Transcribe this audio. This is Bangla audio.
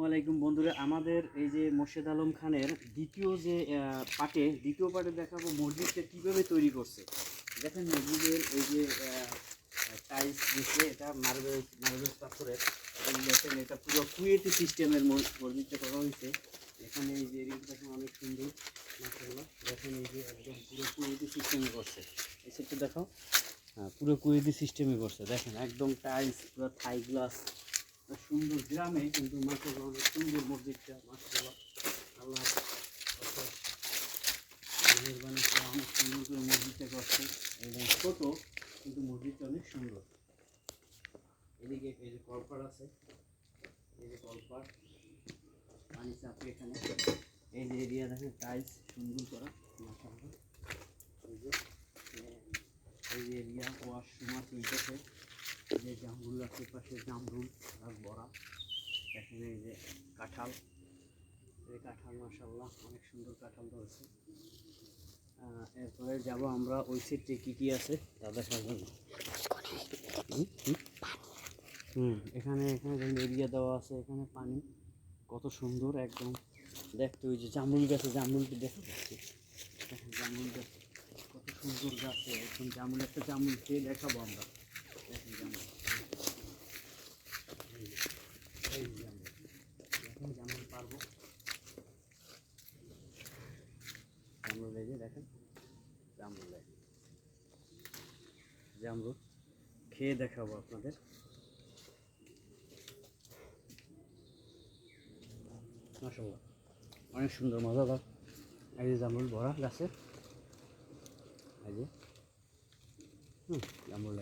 ওয়ালাইকুম বন্ধুরা, আমাদের এই যে মোর্শেদ আলম খানের দ্বিতীয় পার্টে দেখাবো মসজিদটা কীভাবে তৈরি করছে। দেখেন মসজিদের এই যে টাইলস দিচ্ছে, এটা মার্বেল পাথরের। দেখেন এটা পুরো কুয়েতি সিস্টেমের মসজিদটা করা হয়েছে। এখানে এই যে এরিয়াটা দেখেন অনেক সুন্দর, মাশাআল্লাহ। দেখেন এই যে একদম পুরো কুয়েতি সিস্টেমে করছে। এই সেটটা দেখো, হ্যাঁ পুরো কুয়েতি সিস্টেমে করছে। দেখেন একদম টাইলস, পুরো থাই গ্লাস, সুন্দর গ্রামে কিন্তু মাশাআল্লাহ অনেক সুন্দর মসজিদটা। মাশাআল্লাহ, আল্লাহ মেহরবানি করে অনেক সুন্দর করে মসজিদটা করছে। এবং ছোট কিন্তু মসজিদটা অনেক সুন্দর। এদিকে এই যে কলপাড় আছে, এই যে কলপাড় পানি চাপে এখানে। এই যে এরিয়া দেখেন টাইলস সুন্দর করা, মাশাআল্লাহ। এই যে এরিয়া ওয়াশরুম চলতেছে, যে জামরুল আছে পাশে, জামরুল আর বড়া। এখানে এই যে কাঁঠাল, এই কাঁঠাল মাশাআল্লাহ অনেক সুন্দর কাঁঠাল ধরেছে। এরপরে যাব আমরা ওই সাইডে কী কী আছে তা দেখার জন্য। এখানে এখানে এরিয়া দেওয়া আছে, এখানে পানি কত সুন্দর একদম দেখতে। ওই যে জামরুল গাছে, জামরুলটি দেখা যাচ্ছে। দেখেন জামরুল গাছ কত সুন্দর গাছে, একদম জামরুল, একটা জামরুল খেয়ে দেখাবো আমরা। দেখেন জামরুল, এই জামরুল, দেখেন জামরুল পারবো, জামরুল এই যে দেখেন, জামরুল জামরুল খেয়ে দেখাবো আপনাদের। মাশাআল্লাহ অনেক সুন্দর, মজাদার। এই যে জামরুল ভরা গাছে, এই যে জামরুল।